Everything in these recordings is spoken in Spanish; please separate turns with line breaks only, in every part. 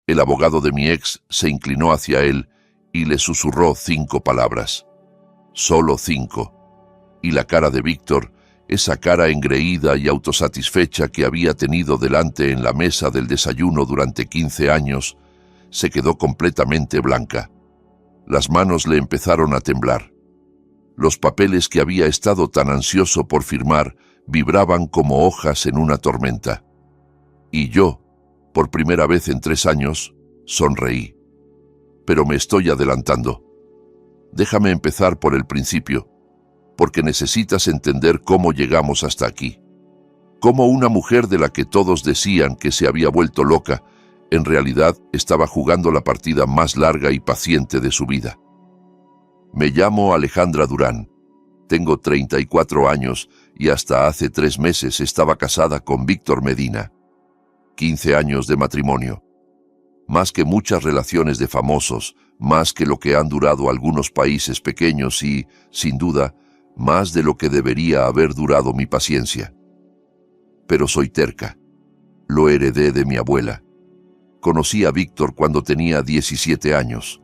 El abogado de mi ex se inclinó hacia él y le susurró 5 palabras. Solo 5. Y la cara de Víctor, esa cara engreída y autosatisfecha que había tenido delante en la mesa del desayuno durante 15 años, se quedó completamente blanca. Las manos le empezaron a temblar. Los papeles que había estado tan ansioso por firmar vibraban como hojas en una tormenta. Y yo, por primera vez en 3 años, sonreí. Pero me estoy adelantando. Déjame empezar por el principio, porque necesitas entender cómo llegamos hasta aquí. Cómo una mujer de la que todos decían que se había vuelto loca, en realidad estaba jugando la partida más larga y paciente de su vida. Me llamo Alejandra Durán. Tengo 34 años y hasta hace 3 meses estaba casada con Víctor Medina. 15 años de matrimonio. Más que muchas relaciones de famosos, más que lo que han durado algunos países pequeños y, sin duda, más de lo que debería haber durado mi paciencia. Pero soy terca. Lo heredé de mi abuela. Conocí a Víctor cuando tenía 17 años.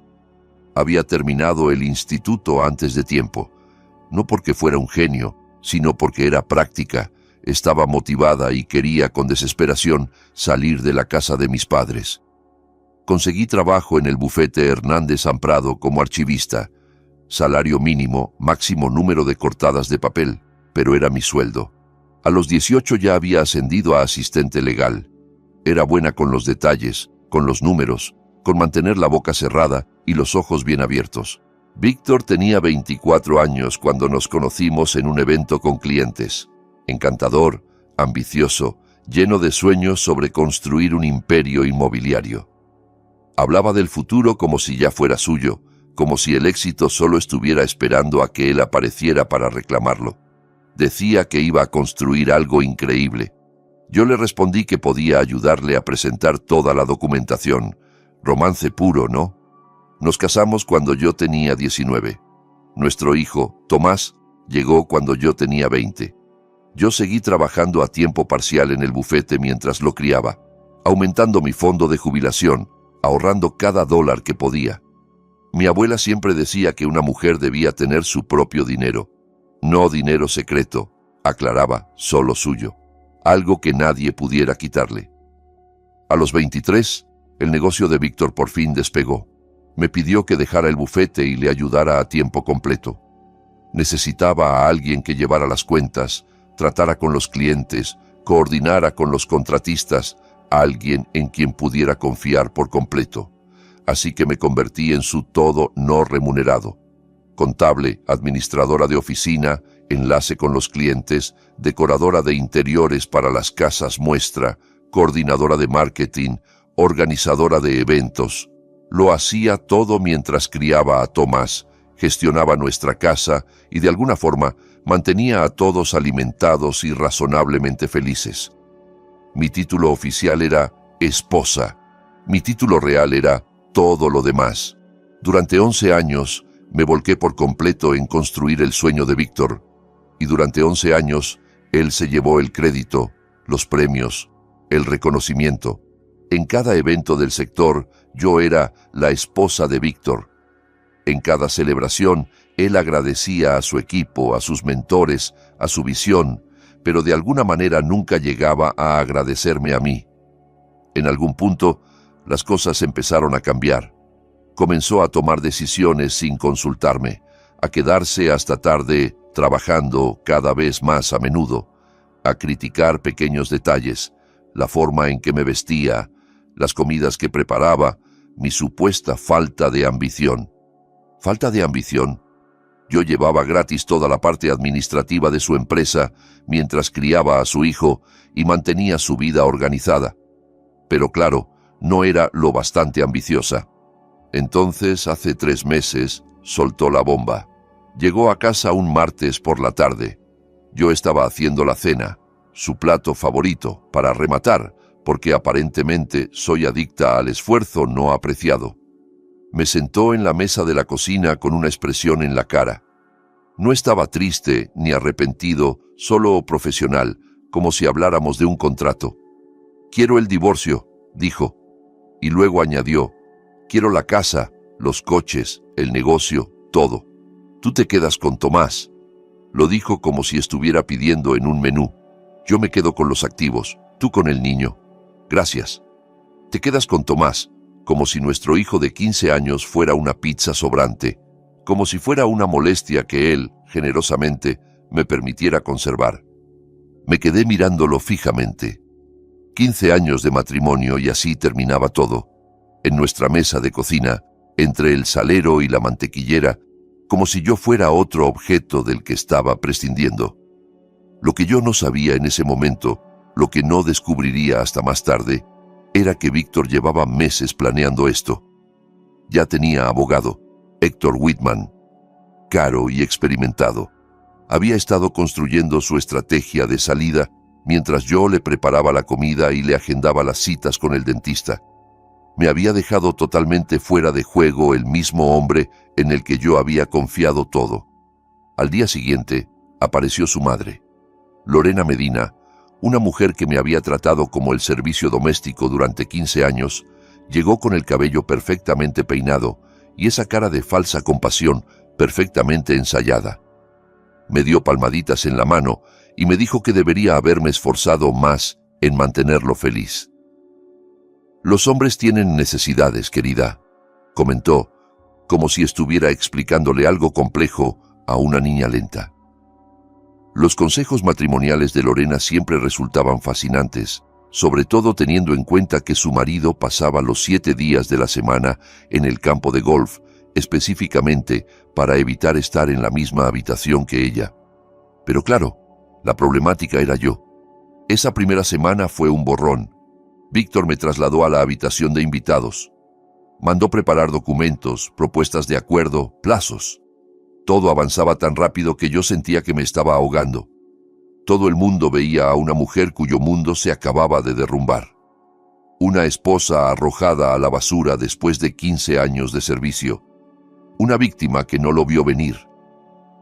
Había terminado el instituto antes de tiempo, no porque fuera un genio, sino porque era práctica, estaba motivada y quería con desesperación salir de la casa de mis padres. Conseguí trabajo en el bufete Hernández Amprado como archivista. Salario mínimo, máximo número de cortadas de papel, pero era mi sueldo. A los 18 ya había ascendido a asistente legal. Era buena con los detalles, con los números, con mantener la boca cerrada y los ojos bien abiertos. Víctor tenía 24 años cuando nos conocimos en un evento con clientes. Encantador, ambicioso, lleno de sueños sobre construir un imperio inmobiliario. Hablaba del futuro como si ya fuera suyo, como si el éxito solo estuviera esperando a que él apareciera para reclamarlo. Decía que iba a construir algo increíble. Yo le respondí que podía ayudarle a presentar toda la documentación. Romance puro, ¿no? Nos casamos cuando yo tenía 19. Nuestro hijo, Tomás, llegó cuando yo tenía 20. Yo seguí trabajando a tiempo parcial en el bufete mientras lo criaba, aumentando mi fondo de jubilación, ahorrando cada dólar que podía. Mi abuela siempre decía que una mujer debía tener su propio dinero. No dinero secreto, aclaraba, solo suyo. Algo que nadie pudiera quitarle. A los 23, el negocio de Víctor por fin despegó. Me pidió que dejara el bufete y le ayudara a tiempo completo. Necesitaba a alguien que llevara las cuentas, tratara con los clientes, coordinara con los contratistas, a alguien en quien pudiera confiar por completo. Así que me convertí en su todo no remunerado. Contable, administradora de oficina, enlace con los clientes, decoradora de interiores para las casas muestra, coordinadora de marketing, organizadora de eventos. Lo hacía todo mientras criaba a Tomás, gestionaba nuestra casa y de alguna forma mantenía a todos alimentados y razonablemente felices. Mi título oficial era esposa. Mi título real era todo lo demás. Durante 11 años me volqué por completo en construir el sueño de Víctor, y durante 11 años él se llevó el crédito, los premios, el reconocimiento. En cada evento del sector yo era la esposa de Víctor. En cada celebración él agradecía a su equipo, a sus mentores, a su visión, pero de alguna manera nunca llegaba a agradecerme a mí. En algún punto, las cosas empezaron a cambiar. Comenzó a tomar decisiones sin consultarme, a quedarse hasta tarde trabajando cada vez más a menudo, a criticar pequeños detalles, la forma en que me vestía, las comidas que preparaba, mi supuesta falta de ambición. ¿Falta de ambición? Yo llevaba gratis toda la parte administrativa de su empresa mientras criaba a su hijo y mantenía su vida organizada. Pero claro, no era lo bastante ambiciosa. Entonces, hace 3 meses, soltó la bomba. Llegó a casa un martes por la tarde. Yo estaba haciendo la cena, su plato favorito, para rematar, porque aparentemente soy adicta al esfuerzo no apreciado. Me sentó en la mesa de la cocina con una expresión en la cara. No estaba triste ni arrepentido, solo profesional, como si habláramos de un contrato. «Quiero el divorcio», dijo. Y luego añadió: quiero la casa, los coches, el negocio, todo. Tú te quedas con Tomás. Lo dijo como si estuviera pidiendo en un menú. Yo me quedo con los activos, tú con el niño. Gracias. Te quedas con Tomás, como si nuestro hijo de 15 años fuera una pizza sobrante, como si fuera una molestia que él, generosamente, me permitiera conservar. Me quedé mirándolo fijamente. 15 años de matrimonio y así terminaba todo. En nuestra mesa de cocina, entre el salero y la mantequillera, como si yo fuera otro objeto del que estaba prescindiendo. Lo que yo no sabía en ese momento, lo que no descubriría hasta más tarde, era que Víctor llevaba meses planeando esto. Ya tenía abogado, Héctor Whitman, caro y experimentado. Había estado construyendo su estrategia de salida mientras yo le preparaba la comida y le agendaba las citas con el dentista. Me había dejado totalmente fuera de juego el mismo hombre en el que yo había confiado todo. Al día siguiente, apareció su madre, Lorena Medina, una mujer que me había tratado como el servicio doméstico durante 15 años, llegó con el cabello perfectamente peinado y esa cara de falsa compasión perfectamente ensayada. Me dio palmaditas en la mano y me dijo que debería haberme esforzado más en mantenerlo feliz. Los hombres tienen necesidades, querida, comentó, como si estuviera explicándole algo complejo a una niña lenta. Los consejos matrimoniales de Lorena siempre resultaban fascinantes, sobre todo teniendo en cuenta que su marido pasaba los 7 días de la semana en el campo de golf, específicamente para evitar estar en la misma habitación que ella. Pero claro, la problemática era yo. Esa primera semana fue un borrón. Víctor me trasladó a la habitación de invitados. Mandó preparar documentos, propuestas de acuerdo, plazos. Todo avanzaba tan rápido que yo sentía que me estaba ahogando. Todo el mundo veía a una mujer cuyo mundo se acababa de derrumbar. Una esposa arrojada a la basura después de 15 años de servicio. Una víctima que no lo vio venir.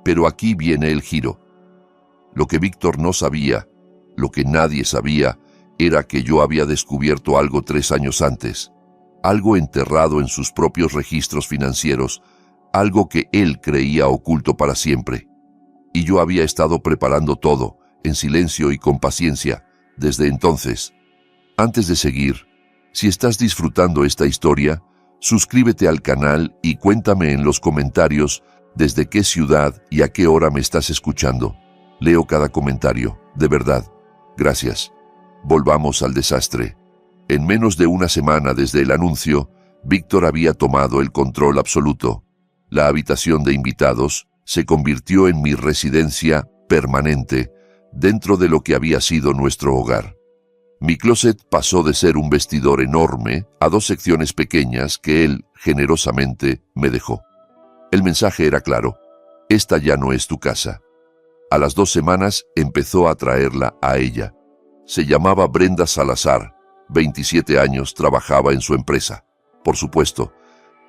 Pero aquí viene el giro. Lo que Víctor no sabía, lo que nadie sabía, era que yo había descubierto algo 3 años antes, algo enterrado en sus propios registros financieros, algo que él creía oculto para siempre. Y yo había estado preparando todo, en silencio y con paciencia, desde entonces. Antes de seguir, si estás disfrutando esta historia, suscríbete al canal y cuéntame en los comentarios desde qué ciudad y a qué hora me estás escuchando. Leo cada comentario, de verdad. Gracias. Volvamos al desastre. En menos de una semana desde el anuncio, Víctor había tomado el control absoluto. La habitación de invitados se convirtió en mi residencia permanente dentro de lo que había sido nuestro hogar. Mi closet pasó de ser un vestidor enorme a 2 secciones pequeñas que él generosamente me dejó. El mensaje era claro: esta ya no es tu casa. A las 2 semanas empezó a traerla a ella. Se llamaba Brenda Salazar, 27 años, trabajaba en su empresa. Por supuesto,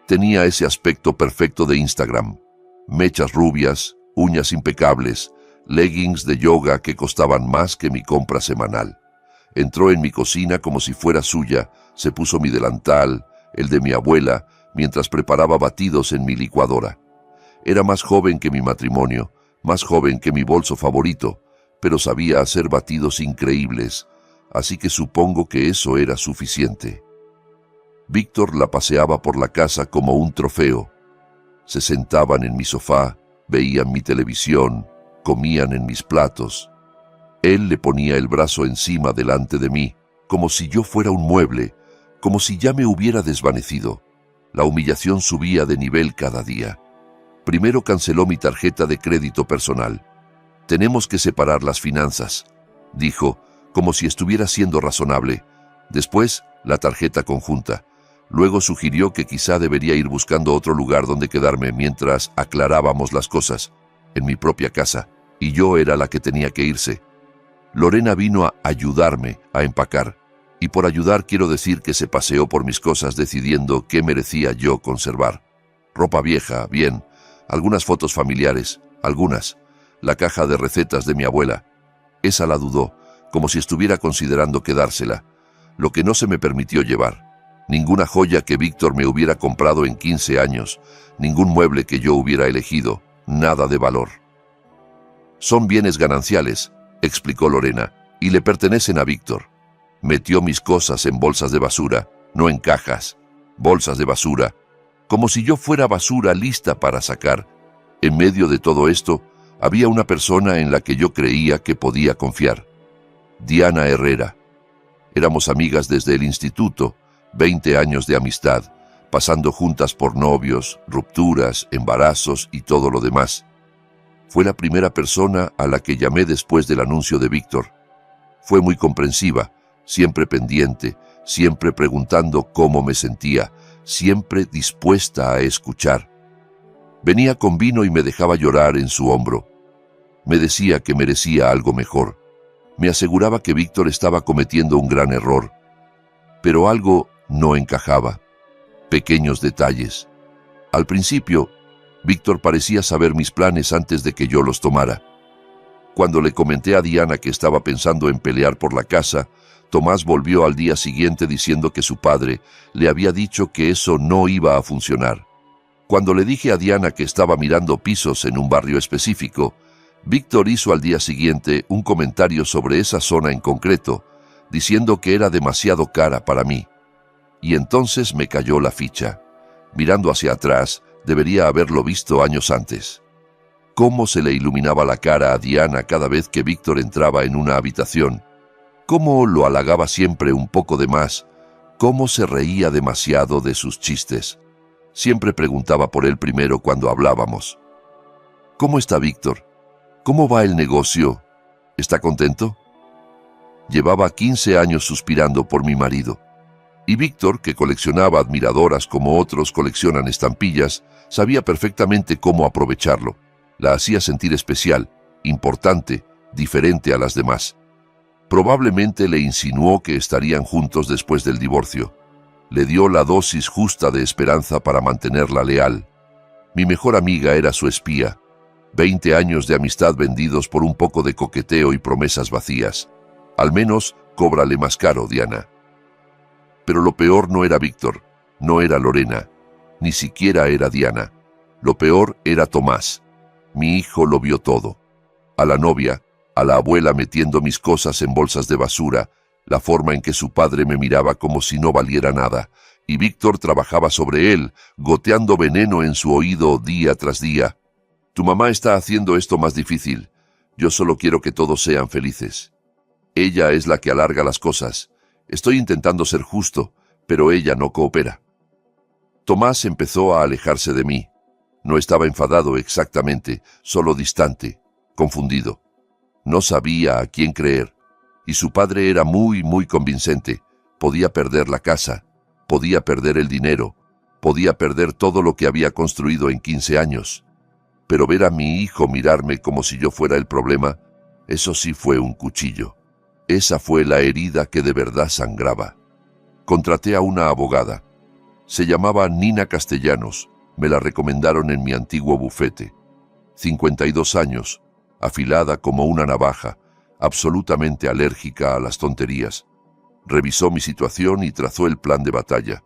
tenía ese aspecto perfecto de Instagram. Mechas rubias, uñas impecables, leggings de yoga que costaban más que mi compra semanal. Entró en mi cocina como si fuera suya, se puso mi delantal, el de mi abuela, mientras preparaba batidos en mi licuadora. Era más joven que mi matrimonio, más joven que mi bolso favorito, pero sabía hacer batidos increíbles, así que supongo que eso era suficiente. Víctor la paseaba por la casa como un trofeo. Se sentaban en mi sofá, veían mi televisión, comían en mis platos. Él le ponía el brazo encima delante de mí, como si yo fuera un mueble, como si ya me hubiera desvanecido. La humillación subía de nivel cada día. Primero canceló mi tarjeta de crédito personal. Tenemos que separar las finanzas, dijo, como si estuviera siendo razonable. Después, la tarjeta conjunta. Luego sugirió que quizá debería ir buscando otro lugar donde quedarme mientras aclarábamos las cosas, en mi propia casa, y yo era la que tenía que irse. Lorena vino a ayudarme a empacar, y por ayudar quiero decir que se paseó por mis cosas decidiendo qué merecía yo conservar. Ropa vieja, bien, algunas fotos familiares, algunas, la caja de recetas de mi abuela. Esa la dudó, como si estuviera considerando quedársela, lo que no se me permitió llevar. Ninguna joya que Víctor me hubiera comprado en 15 años, ningún mueble que yo hubiera elegido, nada de valor. Son bienes gananciales, explicó Lorena, y le pertenecen a Víctor. Metió mis cosas en bolsas de basura, no en cajas, bolsas de basura, como si yo fuera basura lista para sacar. En medio de todo esto, había una persona en la que yo creía que podía confiar. Diana Herrera. Éramos amigas desde el instituto, 20 años de amistad, pasando juntas por novios, rupturas, embarazos y todo lo demás. Fue la primera persona a la que llamé después del anuncio de Víctor. Fue muy comprensiva, siempre pendiente, siempre preguntando cómo me sentía, siempre dispuesta a escuchar. Venía con vino y me dejaba llorar en su hombro. Me decía que merecía algo mejor. Me aseguraba que Víctor estaba cometiendo un gran error. Pero algo no encajaba. Pequeños detalles. Al principio, Víctor parecía saber mis planes antes de que yo los tomara. Cuando le comenté a Diana que estaba pensando en pelear por la casa, Tomás volvió al día siguiente diciendo que su padre le había dicho que eso no iba a funcionar. Cuando le dije a Diana que estaba mirando pisos en un barrio específico, Víctor hizo al día siguiente un comentario sobre esa zona en concreto, diciendo que era demasiado cara para mí. Y entonces me cayó la ficha. Mirando hacia atrás, debería haberlo visto años antes. Cómo se le iluminaba la cara a Diana cada vez que Víctor entraba en una habitación. Cómo lo halagaba siempre un poco de más. Cómo se reía demasiado de sus chistes. Siempre preguntaba por él primero cuando hablábamos. ¿Cómo está Víctor? ¿Cómo va el negocio? ¿Está contento? Llevaba 15 años suspirando por mi marido. Y Víctor, que coleccionaba admiradoras como otros coleccionan estampillas, sabía perfectamente cómo aprovecharlo. La hacía sentir especial, importante, diferente a las demás. Probablemente le insinuó que estarían juntos después del divorcio. Le dio la dosis justa de esperanza para mantenerla leal. Mi mejor amiga era su espía. 20 años de amistad vendidos por un poco de coqueteo y promesas vacías. Al menos, cóbrale más caro, Diana. Pero lo peor no era Víctor, no era Lorena, ni siquiera era Diana. Lo peor era Tomás. Mi hijo lo vio todo. A la novia, a la abuela metiendo mis cosas en bolsas de basura, la forma en que su padre me miraba como si no valiera nada, y Víctor trabajaba sobre él, goteando veneno en su oído día tras día. Tu mamá está haciendo esto más difícil. Yo solo quiero que todos sean felices. Ella es la que alarga las cosas. Estoy intentando ser justo, pero ella no coopera. Tomás empezó a alejarse de mí. No estaba enfadado exactamente, solo distante, confundido. No sabía a quién creer. Y su padre era muy convincente. Podía perder la casa, podía perder el dinero, podía perder todo lo que había construido en 15 años. Pero ver a mi hijo mirarme como si yo fuera el problema, eso sí fue un cuchillo. Esa fue la herida que de verdad sangraba. Contraté a una abogada. Se llamaba Nina Castellanos. Me la recomendaron en mi antiguo bufete. 52 años, afilada como una navaja, absolutamente alérgica a las tonterías. Revisó mi situación y trazó el plan de batalla.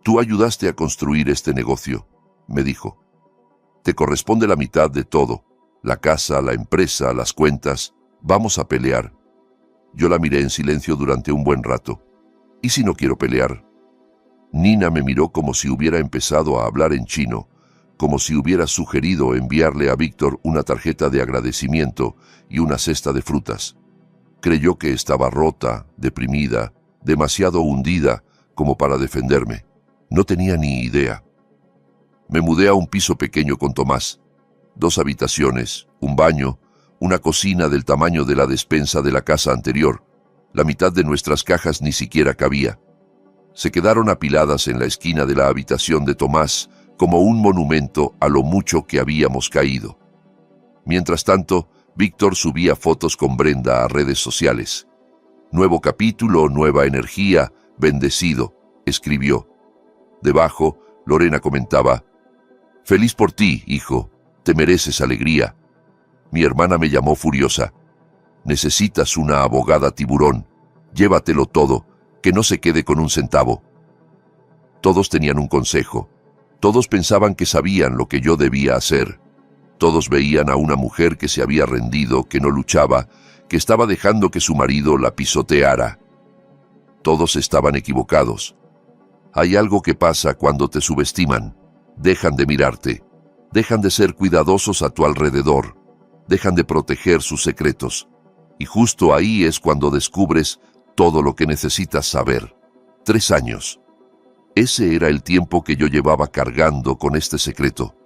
Tú ayudaste a construir este negocio, me dijo. Te corresponde la mitad de todo. La casa, la empresa, las cuentas. Vamos a pelear. Yo la miré en silencio durante un buen rato. ¿Y si no quiero pelear? Nina me miró como si hubiera empezado a hablar en chino, como si hubiera sugerido enviarle a Víctor una tarjeta de agradecimiento y una cesta de frutas. Creyó que estaba rota, deprimida, demasiado hundida como para defenderme. No tenía ni idea. Me mudé a un piso pequeño con Tomás. 2 habitaciones, un baño, una cocina del tamaño de la despensa de la casa anterior. La mitad de nuestras cajas ni siquiera cabía. Se quedaron apiladas en la esquina de la habitación de Tomás como un monumento a lo mucho que habíamos caído. Mientras tanto, Víctor subía fotos con Brenda a redes sociales. Nuevo capítulo, nueva energía, bendecido, escribió. Debajo, Lorena comentaba: Feliz por ti, hijo, te mereces alegría. Mi hermana me llamó furiosa. Necesitas una abogada tiburón. Llévatelo todo, que no se quede con un centavo. Todos tenían un consejo. Todos pensaban que sabían lo que yo debía hacer. Todos veían a una mujer que se había rendido, que no luchaba, que estaba dejando que su marido la pisoteara. Todos estaban equivocados. Hay algo que pasa cuando te subestiman. Dejan de mirarte. Dejan de ser cuidadosos a tu alrededor. Dejan de proteger sus secretos. Y justo ahí es cuando descubres todo lo que necesitas saber. 3 años. Ese era el tiempo que yo llevaba cargando con este secreto.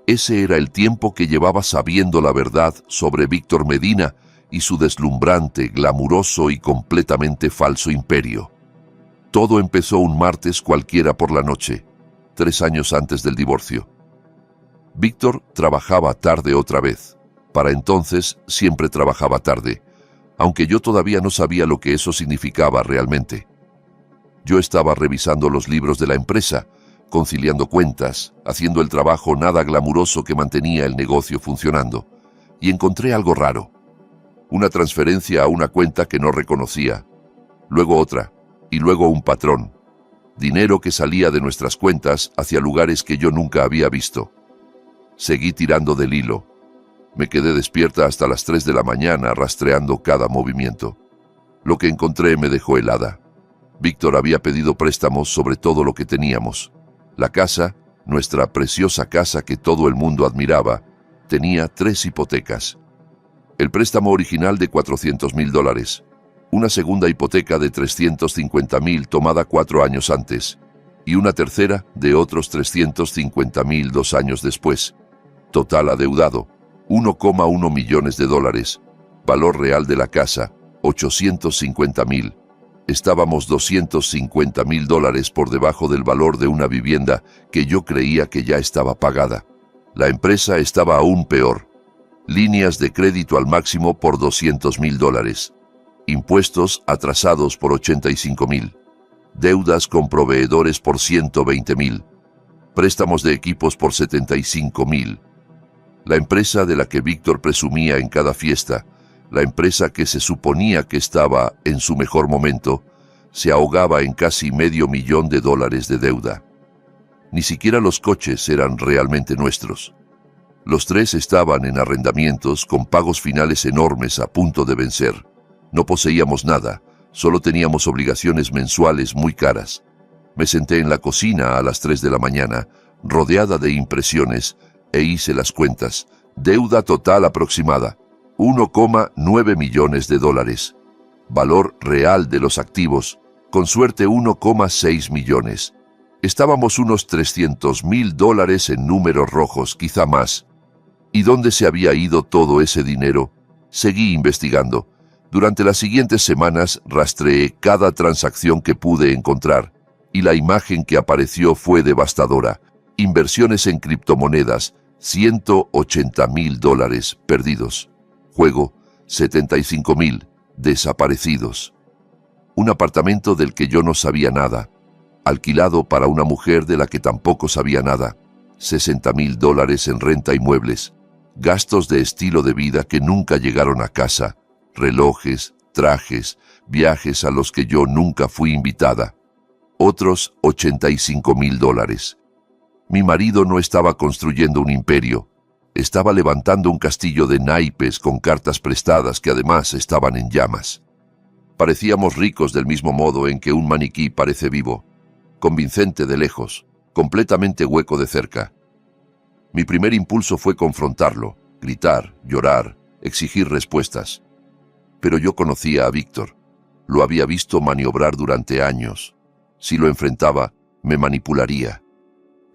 Ese era el tiempo que llevaba sabiendo la verdad sobre Víctor Medina y su deslumbrante, glamuroso y completamente falso imperio. Todo empezó un martes cualquiera por la noche, 3 años antes del divorcio. Víctor trabajaba tarde otra vez. Para entonces siempre trabajaba tarde, aunque yo todavía no sabía lo que eso significaba realmente. Yo estaba revisando los libros de la empresa, conciliando cuentas, haciendo el trabajo nada glamuroso que mantenía el negocio funcionando, y encontré algo raro. Una transferencia a una cuenta que no reconocía, luego otra, y luego un patrón. Dinero que salía de nuestras cuentas hacia lugares que yo nunca había visto. Seguí tirando del hilo. Me quedé despierta hasta las 3 de la mañana rastreando cada movimiento. Lo que encontré me dejó helada. Víctor había pedido préstamos sobre todo lo que teníamos. La casa, nuestra preciosa casa que todo el mundo admiraba, tenía 3 hipotecas. El préstamo original de $400,000, una segunda hipoteca de $350,000 tomada 4 años antes, y una tercera de otros $350,000 2 años después. Total adeudado, $1,1 millones, valor real de la casa, $850,000. Estábamos $250,000 por debajo del valor de una vivienda que yo creía que ya estaba pagada. La empresa estaba aún peor. Líneas de crédito al máximo por $200,000. Impuestos atrasados por $85,000. Deudas con proveedores por $120,000. Préstamos de equipos por $75,000. La empresa de la que Víctor presumía en cada fiesta, la empresa que se suponía que estaba en su mejor momento, se ahogaba en casi $500,000 de deuda. Ni siquiera los coches eran realmente nuestros. Los 3 estaban en arrendamientos con pagos finales enormes a punto de vencer. No poseíamos nada, solo teníamos obligaciones mensuales muy caras. Me senté en la cocina a las 3 de la mañana, rodeada de impresiones, e hice las cuentas. Deuda total aproximada, $1,9 millones. Valor real de los activos, con suerte $1,6 millones. Estábamos unos $300,000 en números rojos, quizá más. ¿Y dónde se había ido todo ese dinero? Seguí investigando. Durante las siguientes semanas rastreé cada transacción que pude encontrar, y la imagen que apareció fue devastadora. Inversiones en criptomonedas, $180,000 perdidos. Juego, $75,000 desaparecidos. Un apartamento del que yo no sabía nada, alquilado para una mujer de la que tampoco sabía nada, $60,000 en renta y muebles, gastos de estilo de vida que nunca llegaron a casa, relojes, trajes, viajes a los que yo nunca fui invitada. Otros $85,000. Mi marido no estaba construyendo un imperio, estaba levantando un castillo de naipes con cartas prestadas que además estaban en llamas. Parecíamos ricos del mismo modo en que un maniquí parece vivo, convincente de lejos, completamente hueco de cerca. Mi primer impulso fue confrontarlo, gritar, llorar, exigir respuestas. Pero yo conocía a Víctor, lo había visto maniobrar durante años. Si lo enfrentaba, me manipularía.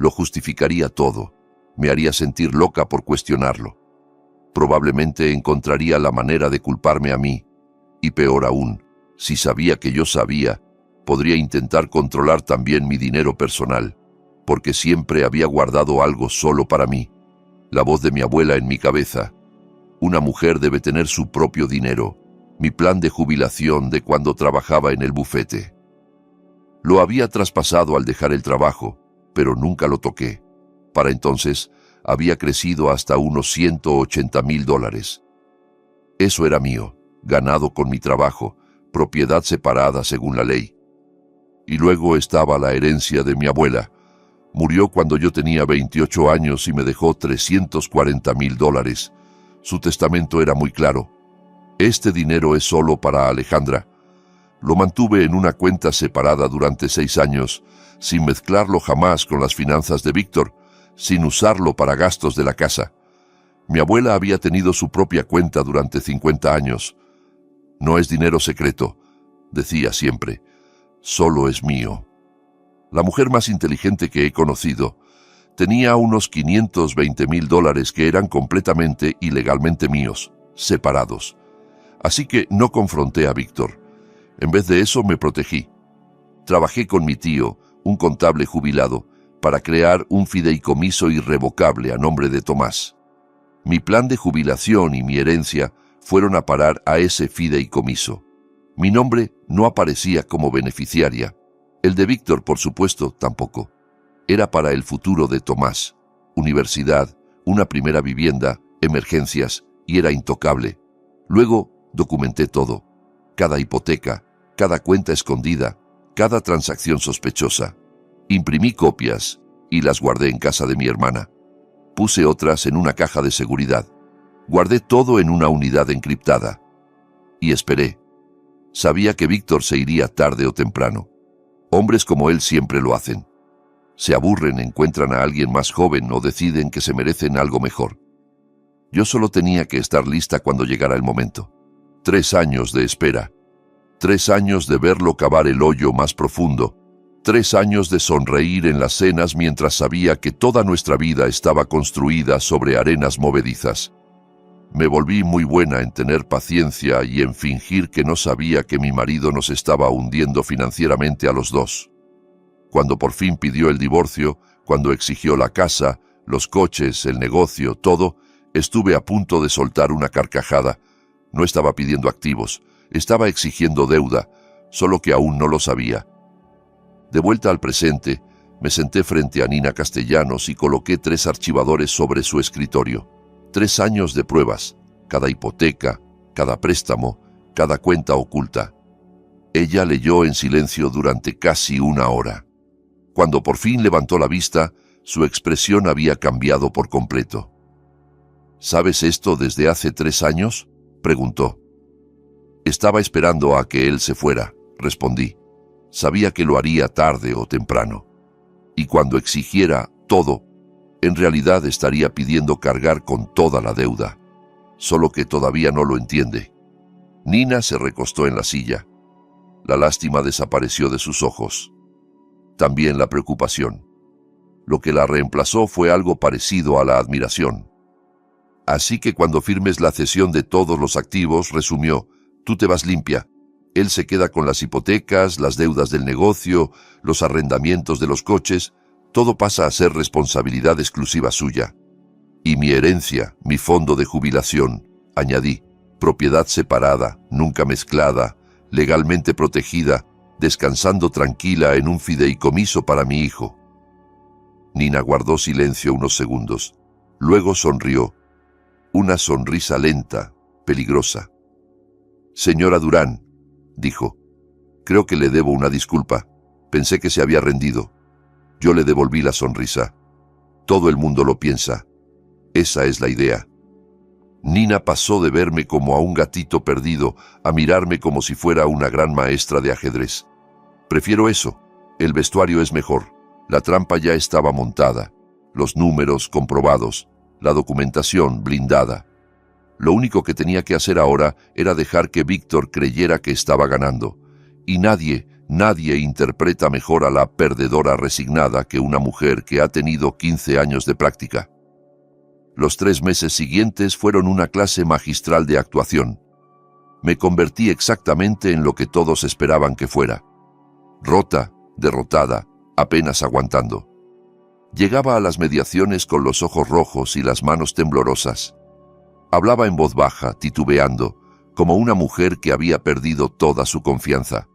Lo justificaría todo, me haría sentir loca por cuestionarlo. Probablemente encontraría la manera de culparme a mí, y peor aún, si sabía que yo sabía, podría intentar controlar también mi dinero personal, porque siempre había guardado algo solo para mí. La voz de mi abuela en mi cabeza. Una mujer debe tener su propio dinero, mi plan de jubilación de cuando trabajaba en el bufete. Lo había traspasado al dejar el trabajo, pero nunca lo toqué. Para entonces, había crecido hasta unos $180,000. Eso era mío, ganado con mi trabajo, propiedad separada según la ley. Y luego estaba la herencia de mi abuela. Murió cuando yo tenía 28 años y me dejó $340,000. Su testamento era muy claro. Este dinero es solo para Alejandra. Lo mantuve en una cuenta separada durante 6 años, sin mezclarlo jamás con las finanzas de Víctor, sin usarlo para gastos de la casa. Mi abuela había tenido su propia cuenta durante 50 años. No es dinero secreto, decía siempre, solo es mío. La mujer más inteligente que he conocido tenía unos $520,000 que eran completamente y legalmente míos, separados. Así que no confronté a Víctor. En vez de eso me protegí. Trabajé con mi tío, un contable jubilado, para crear un fideicomiso irrevocable a nombre de Tomás. Mi plan de jubilación y mi herencia fueron a parar a ese fideicomiso. Mi nombre no aparecía como beneficiaria. El de Víctor, por supuesto, tampoco. Era para el futuro de Tomás. Universidad, una primera vivienda, emergencias, y era intocable. Luego documenté todo. Cada hipoteca, cada cuenta escondida, cada transacción sospechosa. Imprimí copias y las guardé en casa de mi hermana. Puse otras en una caja de seguridad. Guardé todo en una unidad encriptada. Y esperé. Sabía que Víctor se iría tarde o temprano. Hombres como él siempre lo hacen. Se aburren, encuentran a alguien más joven o deciden que se merecen algo mejor. Yo solo tenía que estar lista cuando llegara el momento. 3 años de espera. 3 años de verlo cavar el hoyo más profundo. 3 años de sonreír en las cenas mientras sabía que toda nuestra vida estaba construida sobre arenas movedizas. Me volví muy buena en tener paciencia y en fingir que no sabía que mi marido nos estaba hundiendo financieramente a los dos. Cuando por fin pidió el divorcio, cuando exigió la casa, los coches, el negocio, todo, estuve a punto de soltar una carcajada. No estaba pidiendo activos, estaba exigiendo deuda, solo que aún no lo sabía. De vuelta al presente, me senté frente a Nina Castellanos y coloqué 3 archivadores sobre su escritorio. 3 años de pruebas, cada hipoteca, cada préstamo, cada cuenta oculta. Ella leyó en silencio durante casi 1 hora. Cuando por fin levantó la vista, su expresión había cambiado por completo. ¿Sabes esto desde hace 3 años? Preguntó. Estaba esperando a que él se fuera, respondí. Sabía que lo haría tarde o temprano. Y cuando exigiera todo, en realidad estaría pidiendo cargar con toda la deuda. Solo que todavía no lo entiende. Nina se recostó en la silla. La lástima desapareció de sus ojos. También la preocupación. Lo que la reemplazó fue algo parecido a la admiración. Así que cuando firmes la cesión de todos los activos, resumió, tú te vas limpia. Él se queda con las hipotecas, las deudas del negocio, los arrendamientos de los coches. Todo pasa a ser responsabilidad exclusiva suya. Y mi herencia, mi fondo de jubilación, añadí, propiedad separada, nunca mezclada, legalmente protegida, descansando tranquila en un fideicomiso para mi hijo. Nina guardó silencio unos segundos. Luego sonrió. Una sonrisa lenta, peligrosa. Señora Durán, dijo, creo que le debo una disculpa. Pensé que se había rendido. Yo le devolví la sonrisa. Todo el mundo lo piensa. Esa es la idea. Nina pasó de verme como a un gatito perdido a mirarme como si fuera una gran maestra de ajedrez. Prefiero eso. El vestuario es mejor. La trampa ya estaba montada. Los números comprobados. La documentación blindada. Lo único que tenía que hacer ahora era dejar que Víctor creyera que estaba ganando. Y nadie interpreta mejor a la perdedora resignada que una mujer que ha tenido 15 años de práctica. Los 3 meses siguientes fueron una clase magistral de actuación. Me convertí exactamente en lo que todos esperaban que fuera. Rota, derrotada, apenas aguantando. Llegaba a las mediaciones con los ojos rojos y las manos temblorosas. Hablaba en voz baja, titubeando, como una mujer que había perdido toda su confianza.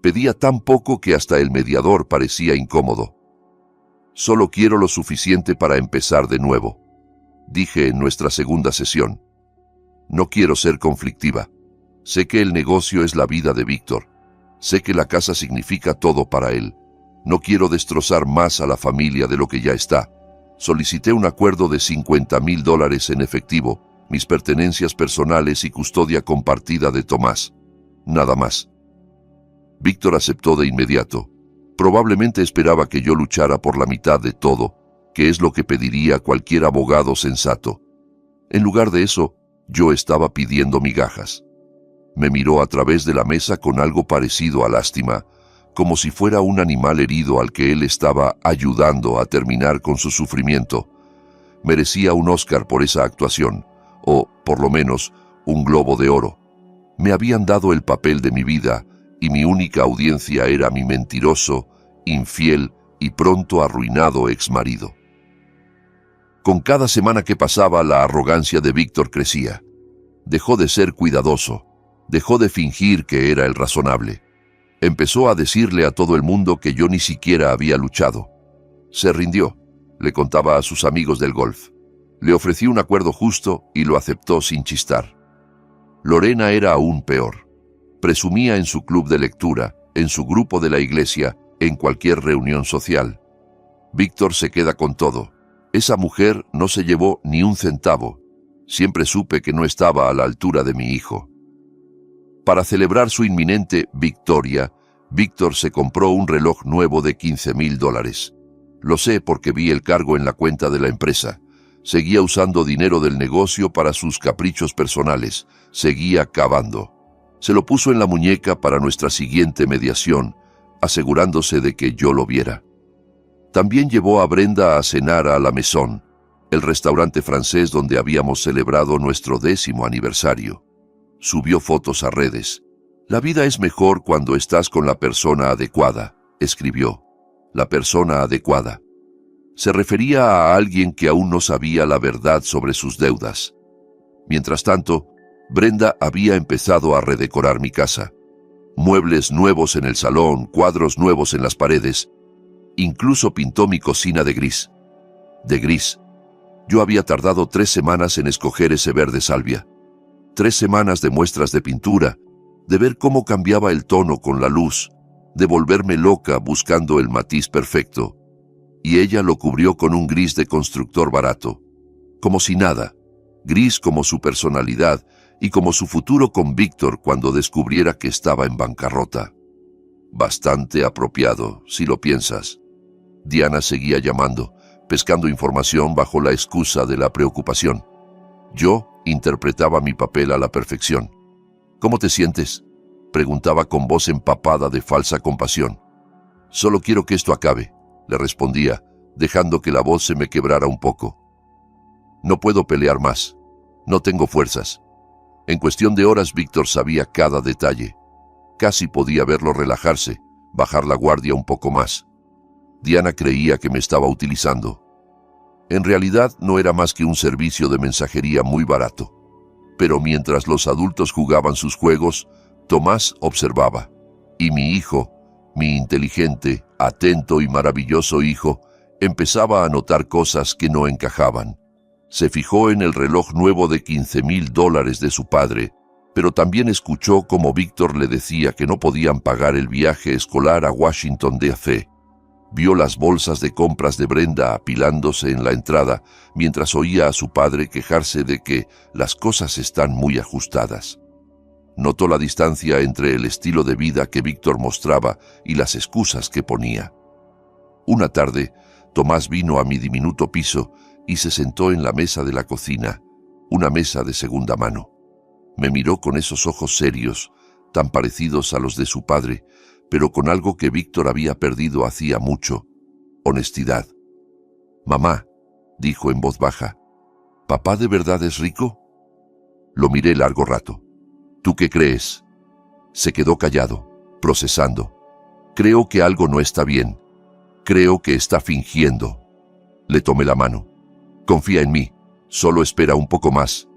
Pedía tan poco que hasta el mediador parecía incómodo. Solo quiero lo suficiente para empezar de nuevo, dije en nuestra segunda sesión. No quiero ser conflictiva. Sé que el negocio es la vida de Víctor. Sé que la casa significa todo para él. No quiero destrozar más a la familia de lo que ya está. Solicité un acuerdo de $50,000 en efectivo, mis pertenencias personales y custodia compartida de Tomás. Nada más. Víctor aceptó de inmediato. Probablemente esperaba que yo luchara por la mitad de todo, que es lo que pediría cualquier abogado sensato. En lugar de eso, yo estaba pidiendo migajas. Me miró a través de la mesa con algo parecido a lástima, como si fuera un animal herido al que él estaba ayudando a terminar con su sufrimiento. Merecía un Oscar por esa actuación, o, por lo menos, un Globo de Oro. Me habían dado el papel de mi vida, y mi única audiencia era mi mentiroso, infiel y pronto arruinado exmarido. Con cada semana que pasaba, la arrogancia de Víctor crecía. Dejó de ser cuidadoso, dejó de fingir que era el razonable. Empezó a decirle a todo el mundo que yo ni siquiera había luchado. Se rindió, le contaba a sus amigos del golf. Le ofrecí un acuerdo justo y lo aceptó sin chistar. Lorena era aún peor. Presumía en su club de lectura, en su grupo de la iglesia, en cualquier reunión social. Víctor se queda con todo. Esa mujer no se llevó ni un centavo. Siempre supe que no estaba a la altura de mi hijo. Para celebrar su inminente victoria, Víctor se compró un reloj nuevo de $15,000. Lo sé porque vi el cargo en la cuenta de la empresa. Seguía usando dinero del negocio para sus caprichos personales. Seguía cavando. Se lo puso en la muñeca para nuestra siguiente mediación, asegurándose de que yo lo viera. También llevó a Brenda a cenar a La Maison, el restaurante francés donde habíamos celebrado nuestro 10º aniversario. Subió fotos a redes. La vida es mejor cuando estás con la persona adecuada, escribió. La persona adecuada. Se refería a alguien que aún no sabía la verdad sobre sus deudas. Mientras tanto, Brenda había empezado a redecorar mi casa. Muebles nuevos en el salón, cuadros nuevos en las paredes. Incluso pintó mi cocina de gris. De gris. Yo había tardado 3 semanas en escoger ese verde salvia. 3 semanas de muestras de pintura, de ver cómo cambiaba el tono con la luz, de volverme loca buscando el matiz perfecto. Y ella lo cubrió con un gris de constructor barato. Como si nada. Gris como su personalidad y como su futuro con Víctor cuando descubriera que estaba en bancarrota. Bastante apropiado, si lo piensas. Diana seguía llamando, pescando información bajo la excusa de la preocupación. Yo interpretaba mi papel a la perfección. ¿Cómo te sientes?, preguntaba con voz empapada de falsa compasión. Solo quiero que esto acabe, le respondía, dejando que la voz se me quebrara un poco. No puedo pelear más. No tengo fuerzas. En cuestión de horas Víctor sabía cada detalle. Casi podía verlo relajarse, bajar la guardia un poco más. Diana creía que me estaba utilizando. En realidad no era más que un servicio de mensajería muy barato. Pero mientras los adultos jugaban sus juegos, Tomás observaba. Y mi hijo, mi inteligente, atento y maravilloso hijo, empezaba a notar cosas que no encajaban. Se fijó en el reloj nuevo de $15,000 de su padre, pero también escuchó cómo Víctor le decía que no podían pagar el viaje escolar a Washington, D.C. Vio las bolsas de compras de Brenda apilándose en la entrada, mientras oía a su padre quejarse de que las cosas están muy ajustadas. Notó la distancia entre el estilo de vida que Víctor mostraba y las excusas que ponía. Una tarde, Tomás vino a mi diminuto piso y se sentó en la mesa de la cocina, una mesa de segunda mano. Me miró con esos ojos serios, tan parecidos a los de su padre, pero con algo que Víctor había perdido hacía mucho: honestidad. «Mamá», dijo en voz baja, «¿papá de verdad es rico?» Lo miré largo rato. «¿Tú qué crees?» Se quedó callado, procesando. «Creo que algo no está bien. Creo que está fingiendo». Le tomé la mano. «Confía en mí. Solo espera un poco más».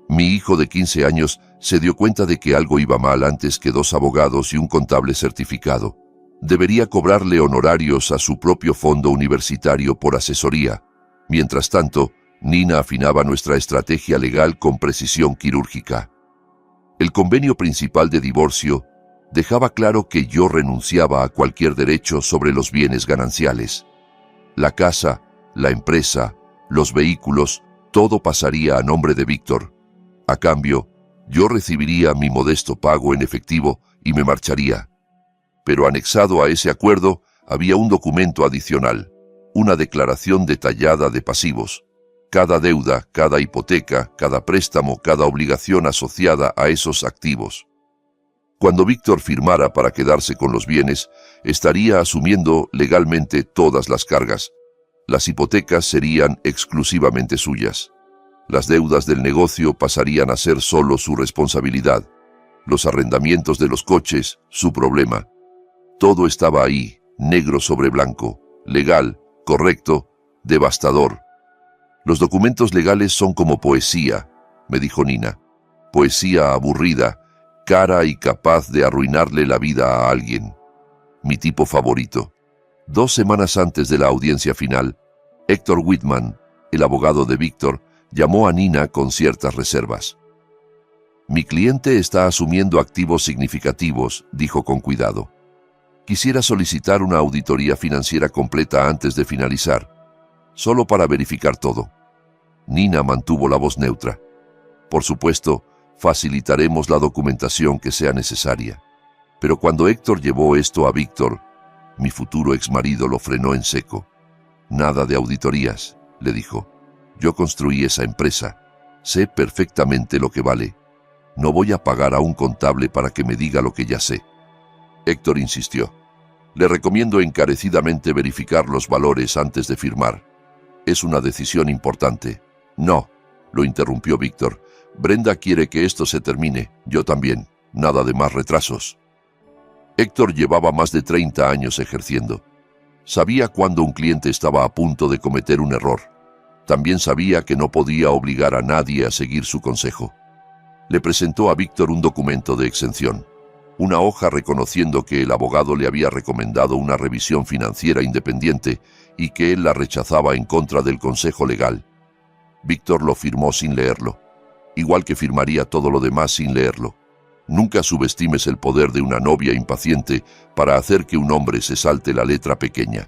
Mi hijo de 15 años se dio cuenta de que algo iba mal antes que 2 abogados y un contable certificado. Debería cobrarle honorarios a su propio fondo universitario por asesoría. Mientras tanto, Nina afinaba nuestra estrategia legal con precisión quirúrgica. El convenio principal de divorcio Dejaba claro que yo renunciaba a cualquier derecho sobre los bienes gananciales. La casa, la empresa, los vehículos, todo pasaría a nombre de Víctor. A cambio, yo recibiría mi modesto pago en efectivo y me marcharía. Pero anexado a ese acuerdo había un documento adicional, una declaración detallada de pasivos. Cada deuda, cada hipoteca, cada préstamo, cada obligación asociada a esos activos. Cuando Víctor firmara para quedarse con los bienes, estaría asumiendo legalmente todas las cargas. Las hipotecas serían exclusivamente suyas. Las deudas del negocio pasarían a ser solo su responsabilidad. Los arrendamientos de los coches, su problema. Todo estaba ahí, negro sobre blanco, legal, correcto, devastador. Los documentos legales son como poesía, me dijo Nina. Poesía aburrida, cara y capaz de arruinarle la vida a alguien. Mi tipo favorito. 2 semanas antes de la audiencia final, Héctor Whitman, el abogado de Víctor, llamó a Nina con ciertas reservas. Mi cliente está asumiendo activos significativos, dijo con cuidado. Quisiera solicitar una auditoría financiera completa antes de finalizar, solo para verificar todo. Nina mantuvo la voz neutra. Por supuesto, facilitaremos la documentación que sea necesaria. Pero cuando Héctor llevó esto a Víctor, mi futuro exmarido lo frenó en seco. Nada de auditorías, le dijo. Yo construí esa empresa. Sé perfectamente lo que vale. No voy a pagar a un contable para que me diga lo que ya sé. Héctor insistió. Le recomiendo encarecidamente verificar los valores antes de firmar. Es una decisión importante. No, lo interrumpió Víctor. Brenda quiere que esto se termine. Yo también. Nada de más retrasos. Héctor llevaba más de 30 años ejerciendo. Sabía cuando un cliente estaba a punto de cometer un error. También sabía que no podía obligar a nadie a seguir su consejo. Le presentó a Víctor un documento de exención, una hoja reconociendo que el abogado le había recomendado una revisión financiera independiente y que él la rechazaba en contra del consejo legal. Víctor lo firmó sin leerlo, igual que firmaría todo lo demás sin leerlo. Nunca subestimes el poder de una novia impaciente para hacer que un hombre se salte la letra pequeña.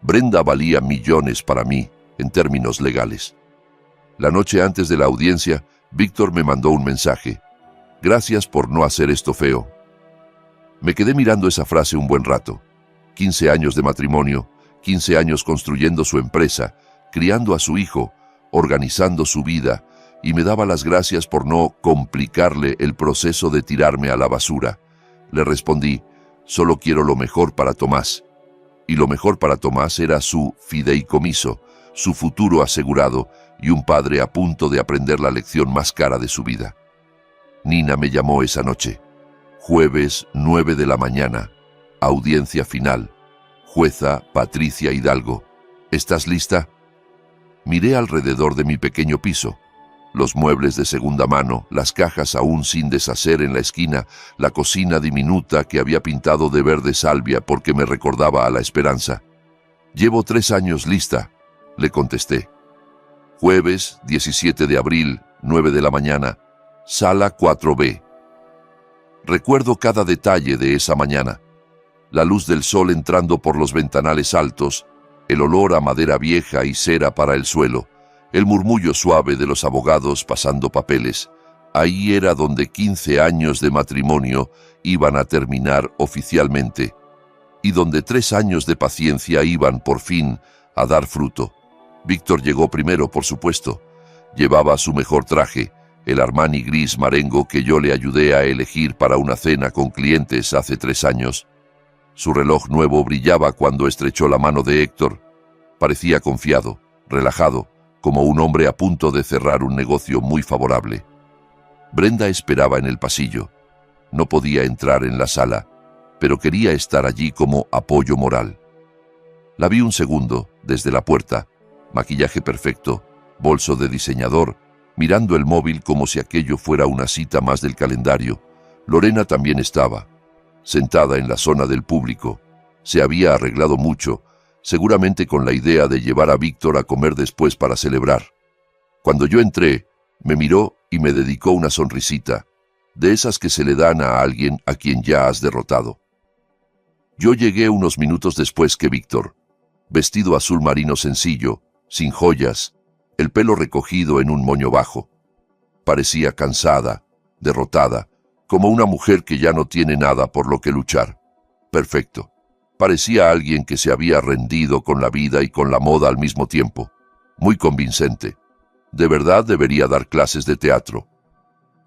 Brenda valía millones para mí, en términos legales. La noche antes de la audiencia, Víctor me mandó un mensaje. Gracias por no hacer esto feo. Me quedé mirando esa frase un buen rato. 15 años de matrimonio, 15 años construyendo su empresa, criando a su hijo, organizando su vida, y me daba las gracias por no complicarle el proceso de tirarme a la basura. Le respondí, solo quiero lo mejor para Tomás. Y lo mejor para Tomás era su fideicomiso, su futuro asegurado y un padre a punto de aprender la lección más cara de su vida. Nina me llamó esa noche. Jueves, 9 de la mañana. Audiencia final. Jueza Patricia Hidalgo. ¿Estás lista? Miré alrededor de mi pequeño piso. Los muebles de segunda mano, las cajas aún sin deshacer en la esquina, la cocina diminuta que había pintado de verde salvia porque me recordaba a la esperanza. Llevo 3 años lista, le contesté. Jueves, 17 de abril, 9 de la mañana, sala 4B. Recuerdo cada detalle de esa mañana. La luz del sol entrando por los ventanales altos, el olor a madera vieja y cera para el suelo, el murmullo suave de los abogados pasando papeles. Ahí era donde 15 años de matrimonio iban a terminar oficialmente, y donde 3 años de paciencia iban por fin a dar fruto. Víctor llegó primero, por supuesto. Llevaba su mejor traje, el Armani gris marengo que yo le ayudé a elegir para una cena con clientes hace 3 años. Su reloj nuevo brillaba cuando estrechó la mano de Héctor. Parecía confiado, relajado, como un hombre a punto de cerrar un negocio muy favorable. Brenda esperaba en el pasillo. No podía entrar en la sala, pero quería estar allí como apoyo moral. La vi un segundo, desde la puerta, maquillaje perfecto, bolso de diseñador, mirando el móvil como si aquello fuera una cita más del calendario. Lorena también estaba, sentada en la zona del público. Se había arreglado mucho, seguramente con la idea de llevar a Víctor a comer después para celebrar. Cuando yo entré, me miró y me dedicó una sonrisita. de esas que se le dan a alguien a quien ya has derrotado. Yo llegué unos minutos después que Víctor, vestido azul marino sencillo, sin joyas, el pelo recogido en un moño bajo. Parecía cansada, derrotada, como una mujer que ya no tiene nada por lo que luchar. Perfecto. Parecía alguien que se había rendido con la vida y con la moda al mismo tiempo. Muy convincente. De verdad debería dar clases de teatro.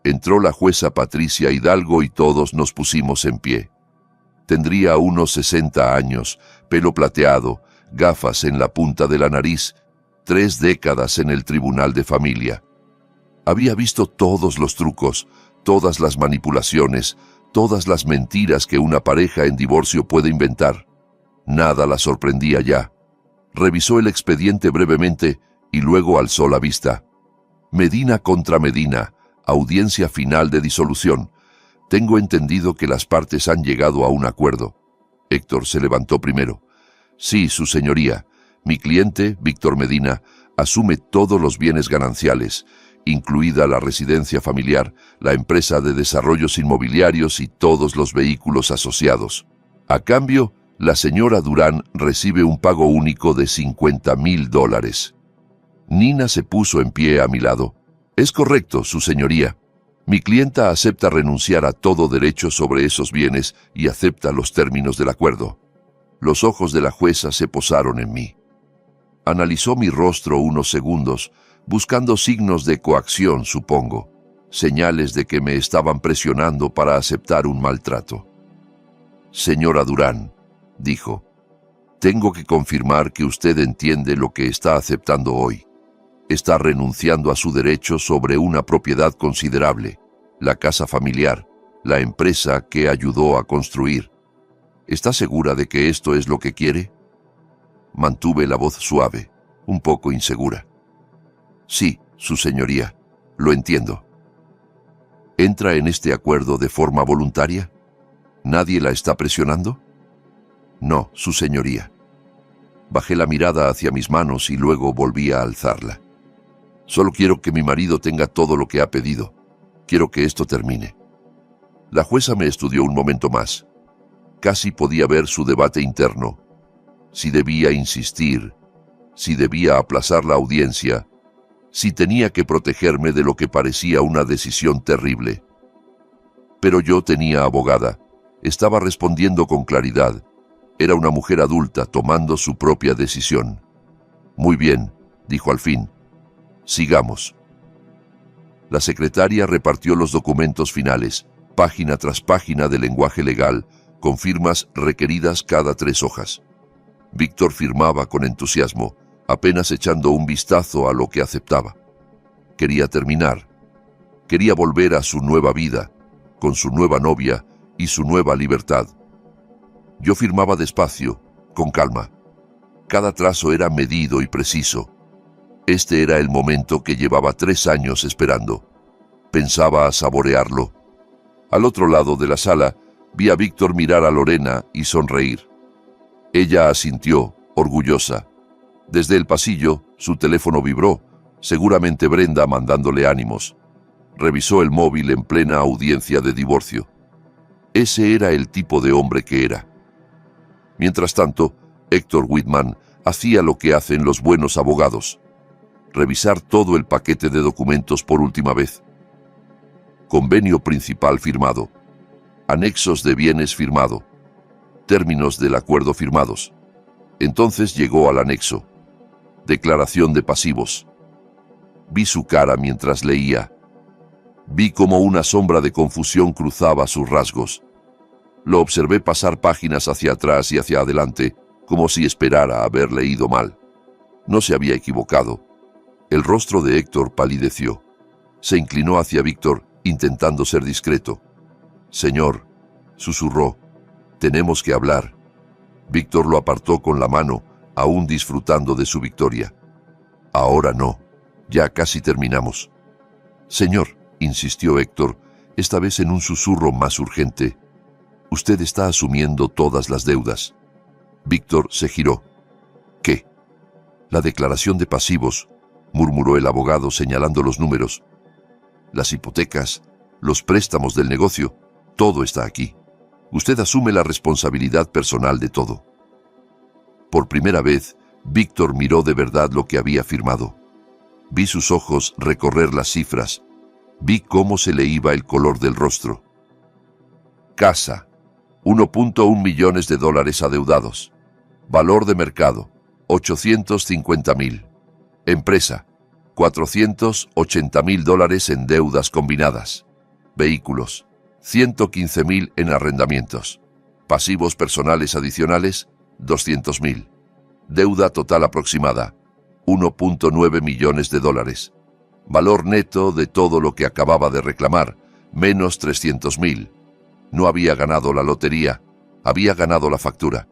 Entró la jueza Patricia Hidalgo y todos nos pusimos en pie. Tendría unos 60 años, pelo plateado, gafas en la punta de la nariz, 3 décadas en el tribunal de familia. Había visto todos los trucos, todas las manipulaciones, todas las mentiras que una pareja en divorcio puede inventar. Nada la sorprendía ya. Revisó el expediente brevemente y luego alzó la vista. Medina contra Medina, audiencia final de disolución. Tengo entendido que las partes han llegado a un acuerdo. Héctor se levantó primero. Sí, su señoría. Mi cliente, Víctor Medina, asume todos los bienes gananciales, incluida la residencia familiar, la empresa de desarrollos inmobiliarios y todos los vehículos asociados. A cambio, la señora Durán recibe un pago único de $50,000. Nina se puso en pie a mi lado. Es correcto, su señoría. Mi clienta acepta renunciar a todo derecho sobre esos bienes y acepta los términos del acuerdo. Los ojos de la jueza se posaron en mí. Analizó mi rostro unos segundos, buscando signos de coacción, supongo, señales de que me estaban presionando para aceptar un maltrato. Señora Durán, dijo, tengo que confirmar que usted entiende lo que está aceptando hoy. Está renunciando a su derecho sobre una propiedad considerable, la casa familiar, la empresa que ayudó a construir. ¿Está segura de que esto es lo que quiere? Mantuve la voz suave, un poco insegura. Sí, su señoría, lo entiendo. ¿Entra en este acuerdo de forma voluntaria? ¿Nadie la está presionando? No, su señoría. Bajé la mirada hacia mis manos y luego volví a alzarla. Solo quiero que mi marido tenga todo lo que ha pedido. Quiero que esto termine. La jueza me estudió un momento más. Casi podía ver su debate interno. Si debía insistir, si debía aplazar la audiencia, si tenía que protegerme de lo que parecía una decisión terrible. Pero yo tenía abogada. Estaba respondiendo con claridad. Era una mujer adulta tomando su propia decisión. Muy bien, dijo al fin. Sigamos. La secretaria repartió los documentos finales, página tras página de lenguaje legal, con firmas requeridas cada 3 hojas. Víctor firmaba con entusiasmo, apenas echando un vistazo a lo que aceptaba. Quería terminar. Quería volver a su nueva vida, con su nueva novia y su nueva libertad. Yo firmaba despacio, con calma. Cada trazo era medido y preciso. Este era el momento que llevaba 3 años esperando. Pensaba saborearlo. Al otro lado de la sala, vi a Víctor mirar a Lorena y sonreír. Ella asintió, orgullosa. Desde el pasillo, su teléfono vibró, seguramente Brenda mandándole ánimos. Revisó el móvil en plena audiencia de divorcio. Ese era el tipo de hombre que era. Mientras tanto, Héctor Whitman hacía lo que hacen los buenos abogados. Revisar todo el paquete de documentos por última vez. Convenio principal firmado. Anexos de bienes firmado. Términos del acuerdo firmados. Entonces llegó al anexo. Declaración de pasivos. Vi su cara mientras leía. Vi cómo una sombra de confusión cruzaba sus rasgos. Lo observé pasar páginas hacia atrás y hacia adelante, como si esperara haber leído mal. No se había equivocado. El rostro de Héctor palideció. Se inclinó hacia Víctor, intentando ser discreto. «Señor», susurró, «tenemos que hablar». Víctor lo apartó con la mano, aún disfrutando de su victoria. «Ahora no. Ya casi terminamos». «Señor», insistió Héctor, esta vez en un susurro más urgente, «usted está asumiendo todas las deudas». Víctor se giró. «¿Qué?» «La declaración de pasivos», murmuró el abogado señalando los números. «Las hipotecas, los préstamos del negocio, todo está aquí. Usted asume la responsabilidad personal de todo. Por primera vez, Víctor miró de verdad lo que había firmado. Vi sus ojos recorrer las cifras. Vi cómo se le iba el color del rostro. Casa, 1.1 millones de dólares adeudados. Valor de mercado, 850.000. Empresa, 480.000 dólares en deudas combinadas. Vehículos, 115.000 en arrendamientos. Pasivos personales adicionales, 200.000. Deuda total aproximada, 1.9 millones de dólares. Valor neto de todo lo que acababa de reclamar, menos 300.000. No había ganado la lotería, había ganado la factura.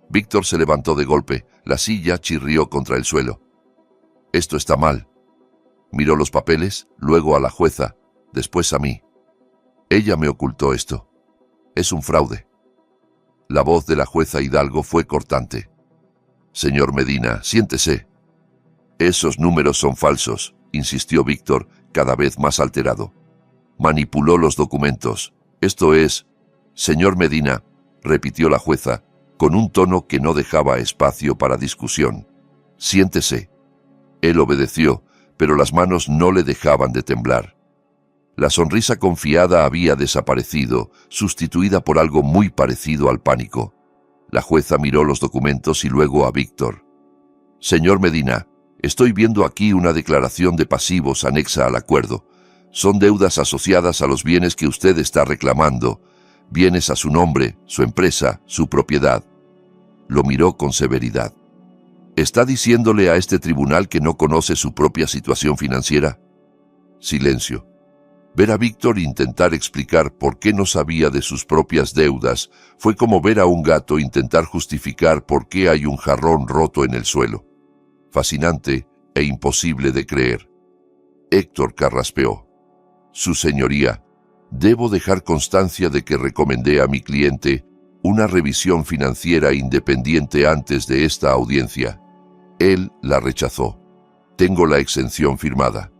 Víctor se levantó de golpe, la silla chirrió contra el suelo. Esto está mal. Miró los papeles, luego a la jueza, después a mí. Ella me ocultó esto. Es un fraude. La voz de la jueza Hidalgo fue cortante. Señor Medina, siéntese. Esos números son falsos, insistió Víctor, cada vez más alterado. Manipuló los documentos. Esto es... Señor Medina, repitió la jueza, con un tono que no dejaba espacio para discusión. Siéntese. Él obedeció, pero las manos no le dejaban de temblar. La sonrisa confiada había desaparecido, sustituida por algo muy parecido al pánico. La jueza miró los documentos y luego a Víctor. Señor Medina, estoy viendo aquí una declaración de pasivos anexa al acuerdo. Son deudas asociadas a los bienes que usted está reclamando, bienes a su nombre, su empresa, su propiedad. Lo miró con severidad. ¿Está diciéndole a este tribunal que no conoce su propia situación financiera? Silencio. Ver a Víctor intentar explicar por qué no sabía de sus propias deudas fue como ver a un gato intentar justificar por qué hay un jarrón roto en el suelo. Fascinante e imposible de creer. Héctor carraspeó. Su señoría, debo dejar constancia de que recomendé a mi cliente una revisión financiera independiente antes de esta audiencia. Él la rechazó. Tengo la exención firmada.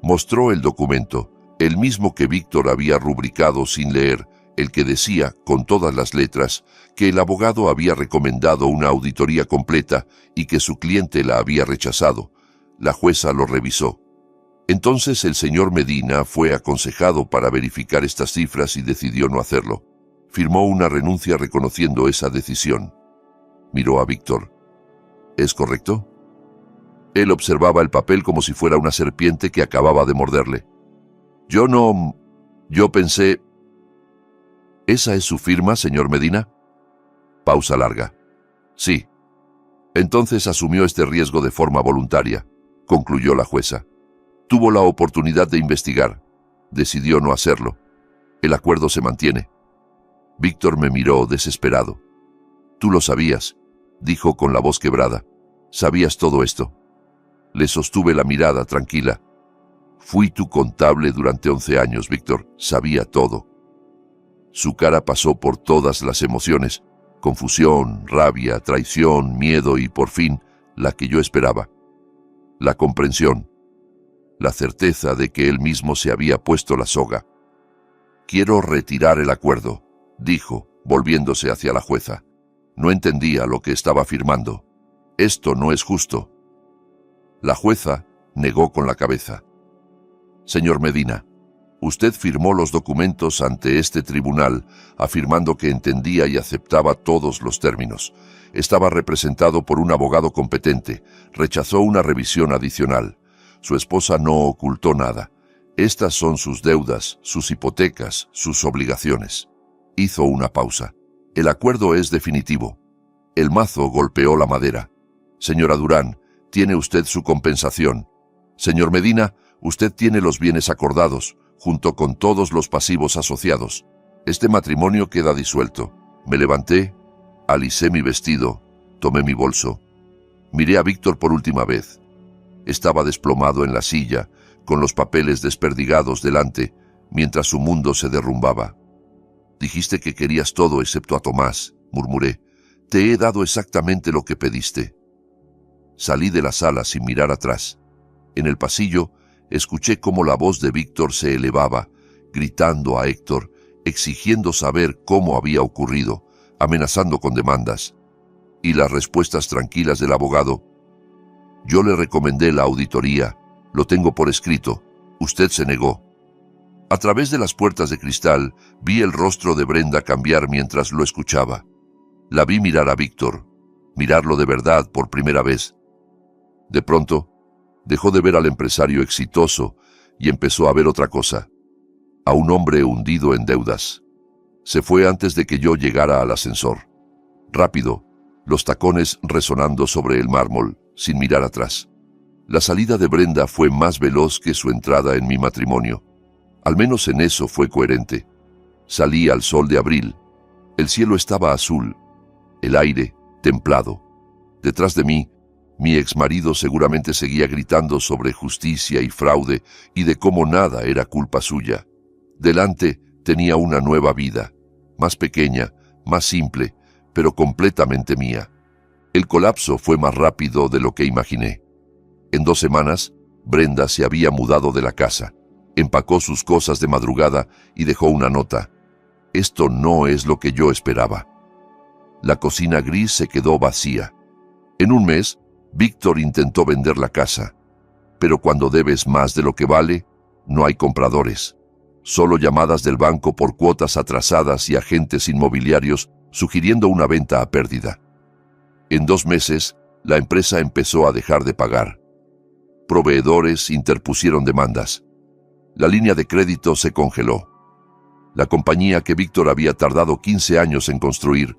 Mostró el documento, el mismo que Víctor había rubricado sin leer, el que decía, con todas las letras, que el abogado había recomendado una auditoría completa y que su cliente la había rechazado. La jueza lo revisó. Entonces el señor Medina fue aconsejado para verificar estas cifras y decidió no hacerlo. Firmó una renuncia reconociendo esa decisión. Miró a Víctor. ¿Es correcto? Él observaba el papel como si fuera una serpiente que acababa de morderle. Yo pensé... ¿Esa es su firma, señor Medina? Pausa larga. Sí. Entonces asumió este riesgo de forma voluntaria, concluyó la jueza. Tuvo la oportunidad de investigar. Decidió no hacerlo. El acuerdo se mantiene. Víctor me miró desesperado. Tú lo sabías, dijo con la voz quebrada. Sabías todo esto. Le sostuve la mirada tranquila. Fui tu contable durante 11 años, Víctor. Sabía todo. Su cara pasó por todas las emociones. Confusión, rabia, traición, miedo y, por fin, la que yo esperaba. La comprensión. La certeza de que él mismo se había puesto la soga. Quiero retirar el acuerdo, dijo, volviéndose hacia la jueza. No entendía lo que estaba firmando. Esto no es justo. La jueza negó con la cabeza. Señor Medina, usted firmó los documentos ante este tribunal afirmando que entendía y aceptaba todos los términos. Estaba representado por un abogado competente. Rechazó una revisión adicional. Su esposa no ocultó nada. Estas son sus deudas, sus hipotecas, sus obligaciones. Hizo una pausa. El acuerdo es definitivo. El mazo golpeó la madera. Señora Durán, tiene usted su compensación. Señor Medina, usted tiene los bienes acordados, junto con todos los pasivos asociados. Este matrimonio queda disuelto. Me levanté, alisé mi vestido, tomé mi bolso. Miré a Víctor por última vez. Estaba desplomado en la silla, con los papeles desperdigados delante, mientras su mundo se derrumbaba. Dijiste que querías todo excepto a Tomás, murmuré. Te he dado exactamente lo que pediste. Salí de la sala sin mirar atrás. En el pasillo, escuché cómo la voz de Víctor se elevaba, gritando a Héctor, exigiendo saber cómo había ocurrido, amenazando con demandas. Y las respuestas tranquilas del abogado: yo le recomendé la auditoría, lo tengo por escrito, usted se negó. A través de las puertas de cristal vi el rostro de Brenda cambiar mientras lo escuchaba. La vi mirar a Víctor, mirarlo de verdad por primera vez. De pronto, dejó de ver al empresario exitoso y empezó a ver otra cosa, a un hombre hundido en deudas. Se fue antes de que yo llegara al ascensor. Rápido, los tacones resonando sobre el mármol, sin mirar atrás. La salida de Brenda fue más veloz que su entrada en mi matrimonio. Al menos en eso fue coherente. Salí al sol de abril. El cielo estaba azul, el aire templado. Detrás de mí, mi exmarido seguramente seguía gritando sobre justicia y fraude y de cómo nada era culpa suya. Delante tenía una nueva vida, más pequeña, más simple, pero completamente mía. El colapso fue más rápido de lo que imaginé. En 2 semanas, Brenda se había mudado de la casa, empacó sus cosas de madrugada y dejó una nota: esto no es lo que yo esperaba. La cocina gris se quedó vacía. En un mes, Víctor intentó vender la casa, pero cuando debes más de lo que vale, no hay compradores. Solo llamadas del banco por cuotas atrasadas y agentes inmobiliarios sugiriendo una venta a pérdida. En 2 meses, la empresa empezó a dejar de pagar. Proveedores interpusieron demandas. La línea de crédito se congeló. La compañía que Víctor había tardado 15 años en construir,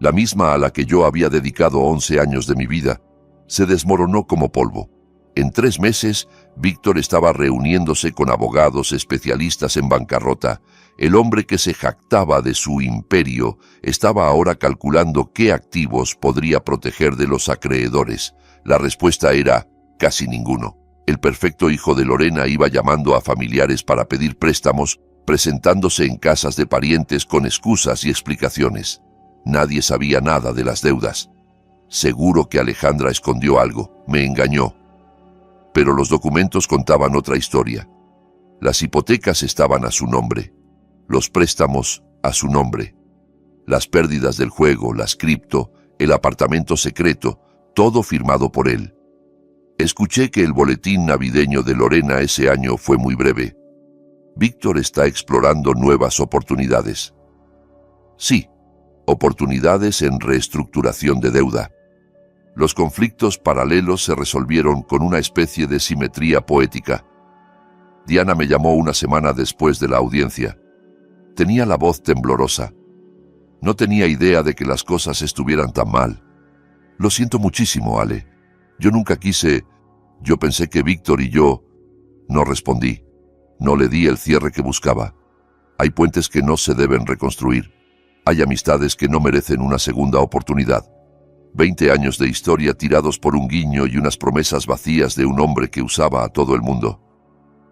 la misma a la que yo había dedicado 11 años de mi vida, se desmoronó como polvo. En 3 meses, Víctor estaba reuniéndose con abogados especialistas en bancarrota. El hombre que se jactaba de su imperio estaba ahora calculando qué activos podría proteger de los acreedores. La respuesta era: casi ninguno. El perfecto hijo de Lorena iba llamando a familiares para pedir préstamos, presentándose en casas de parientes con excusas y explicaciones. Nadie sabía nada de las deudas. Seguro que Alejandra escondió algo, me engañó. Pero los documentos contaban otra historia. Las hipotecas estaban a su nombre, los préstamos a su nombre, las pérdidas del juego, las cripto, el apartamento secreto, todo firmado por él. Escuché que el boletín navideño de Lorena ese año fue muy breve. Víctor está explorando nuevas oportunidades. Sí, oportunidades en reestructuración de deuda. Los conflictos paralelos se resolvieron con una especie de simetría poética. Diana me llamó una semana después de la audiencia. Tenía la voz temblorosa. No tenía idea de que las cosas estuvieran tan mal. Lo siento muchísimo, Ale. Yo nunca quise... Yo pensé que Víctor y yo... No respondí. No le di el cierre que buscaba. Hay puentes que no se deben reconstruir. Hay amistades que no merecen una segunda oportunidad. 20 años de historia tirados por un guiño y unas promesas vacías de un hombre que usaba a todo el mundo.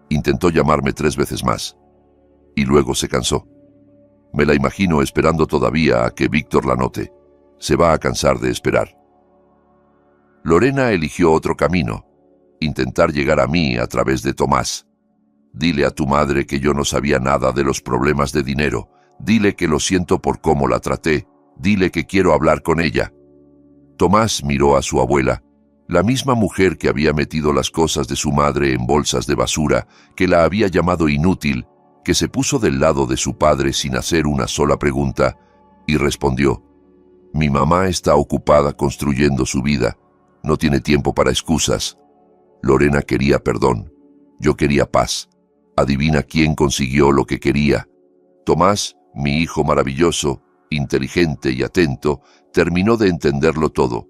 Intentó llamarme 3 veces más. Y luego se cansó. Me la imagino esperando todavía a que Víctor la note. Se va a cansar de esperar. Lorena eligió otro camino. Intentar llegar a mí a través de Tomás. Dile a tu madre que yo no sabía nada de los problemas de dinero. Dile que lo siento por cómo la traté. Dile que quiero hablar con ella. Tomás miró a su abuela, la misma mujer que había metido las cosas de su madre en bolsas de basura, que la había llamado inútil, que se puso del lado de su padre sin hacer una sola pregunta, y respondió: mi mamá está ocupada construyendo su vida, no tiene tiempo para excusas. Lorena quería perdón, yo quería paz. Adivina quién consiguió lo que quería. Tomás, mi hijo maravilloso, inteligente y atento, terminó de entenderlo todo.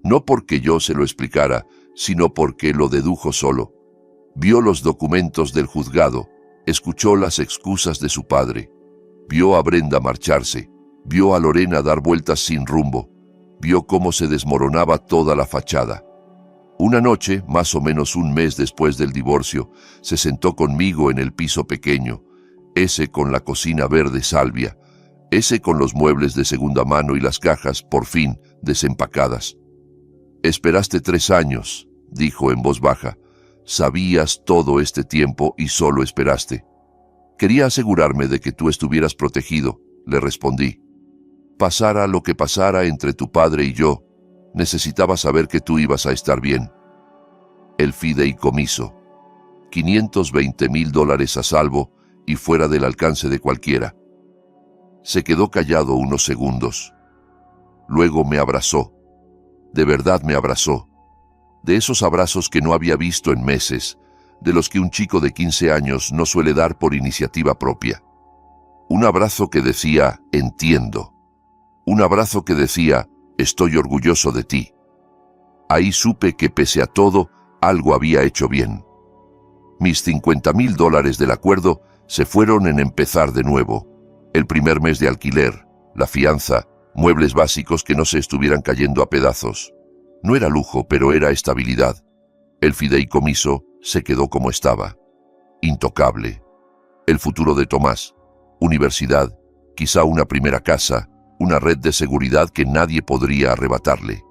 No porque yo se lo explicara, sino porque lo dedujo solo. Vio los documentos del juzgado, escuchó las excusas de su padre, vio a Brenda marcharse, vio a Lorena dar vueltas sin rumbo, vio cómo se desmoronaba toda la fachada. Una noche, más o menos un mes después del divorcio, se sentó conmigo en el piso pequeño, ese con la cocina verde salvia, ese con los muebles de segunda mano y las cajas, por fin, desempacadas. Esperaste 3 años, dijo en voz baja. Sabías todo este tiempo y solo esperaste. Quería asegurarme de que tú estuvieras protegido, le respondí. Pasara lo que pasara entre tu padre y yo, necesitaba saber que tú ibas a estar bien. El fideicomiso. $520,000 a salvo y fuera del alcance de cualquiera. Se quedó callado unos segundos. Luego me abrazó. De verdad me abrazó. De esos abrazos que no había visto en meses, de los que un chico de 15 años no suele dar por iniciativa propia. Un abrazo que decía, entiendo. Un abrazo que decía, estoy orgulloso de ti. Ahí supe que pese a todo, algo había hecho bien. Mis $50,000 del acuerdo se fueron en empezar de nuevo. El primer mes de alquiler, la fianza, muebles básicos que no se estuvieran cayendo a pedazos. No era lujo, pero era estabilidad. El fideicomiso se quedó como estaba. Intocable. El futuro de Tomás. Universidad, quizá una primera casa, una red de seguridad que nadie podría arrebatarle.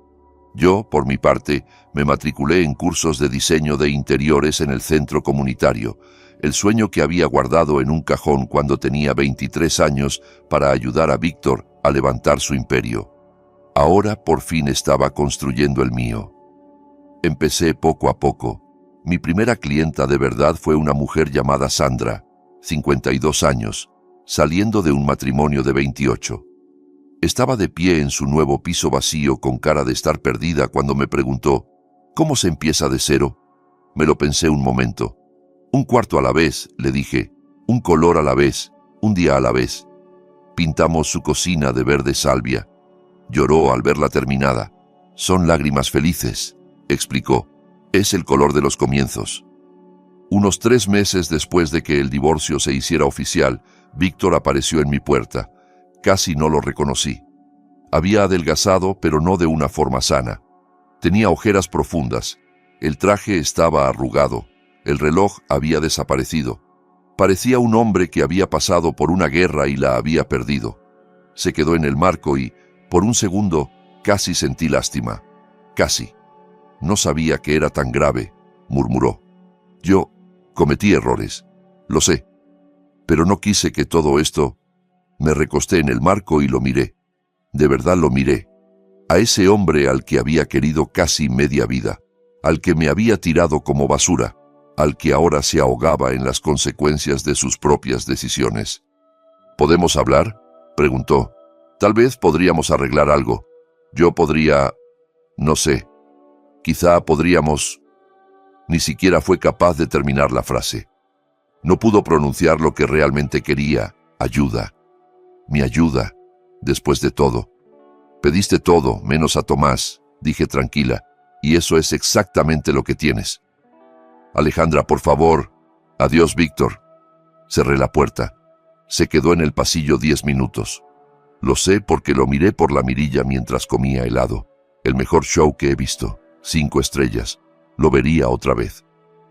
Yo, por mi parte, me matriculé en cursos de diseño de interiores en el centro comunitario, el sueño que había guardado en un cajón cuando tenía 23 años para ayudar a Víctor a levantar su imperio. Ahora por fin estaba construyendo el mío. Empecé poco a poco. Mi primera clienta de verdad fue una mujer llamada Sandra, 52 años, saliendo de un matrimonio de 28. Estaba de pie en su nuevo piso vacío con cara de estar perdida cuando me preguntó, ¿cómo se empieza de cero? Me lo pensé un momento. Un cuarto a la vez, le dije, un color a la vez, un día a la vez. Pintamos su cocina de verde salvia. Lloró al verla terminada. Son lágrimas felices, explicó. Es el color de los comienzos. Unos 3 meses después de que el divorcio se hiciera oficial, Víctor apareció en mi puerta. Casi no lo reconocí. Había adelgazado, pero no de una forma sana. Tenía ojeras profundas. El traje estaba arrugado. El reloj había desaparecido. Parecía un hombre que había pasado por una guerra y la había perdido. Se quedó en el marco y, por un segundo, casi sentí lástima. Casi. No sabía que era tan grave, murmuró. Yo cometí errores. Lo sé. Pero no quise que todo esto... Me recosté en el marco y lo miré. De verdad lo miré. A ese hombre al que había querido casi media vida, al que me había tirado como basura, al que ahora se ahogaba en las consecuencias de sus propias decisiones. ¿Podemos hablar?, preguntó. Tal vez podríamos arreglar algo. Yo podría... no sé. Quizá podríamos... Ni siquiera fue capaz de terminar la frase. No pudo pronunciar lo que realmente quería, ayuda. Mi ayuda, después de todo. Pediste todo, menos a Tomás, dije tranquila, y eso es exactamente lo que tienes. Alejandra, por favor. Adiós, Víctor. Cerré la puerta. Se quedó en el pasillo 10 minutos. Lo sé porque lo miré por la mirilla mientras comía helado. El mejor show que he visto. 5 estrellas. Lo vería otra vez.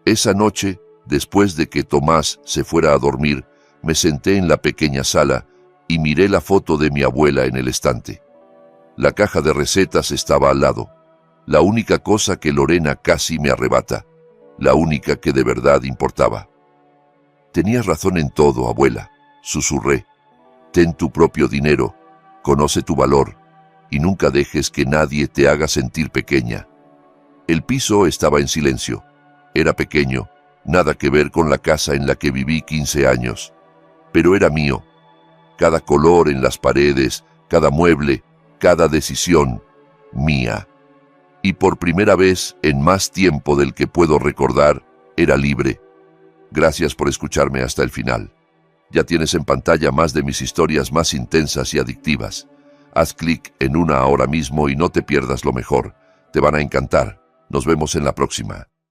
Esa noche, después de que Tomás se fuera a dormir, me senté en la pequeña sala y miré la foto de mi abuela en el estante. La caja de recetas estaba al lado. La única cosa que Lorena casi me arrebata. La única que de verdad importaba. Tenías razón en todo, abuela, susurré. Ten tu propio dinero, conoce tu valor y nunca dejes que nadie te haga sentir pequeña. El piso estaba en silencio. Era pequeño, nada que ver con la casa en la que viví 15 años. Pero era mío. Cada color en las paredes, cada mueble, cada decisión, mía. Y por primera vez, en más tiempo del que puedo recordar, era libre. Gracias por escucharme hasta el final. Ya tienes en pantalla más de mis historias más intensas y adictivas. Haz clic en una ahora mismo y no te pierdas lo mejor. Te van a encantar. Nos vemos en la próxima.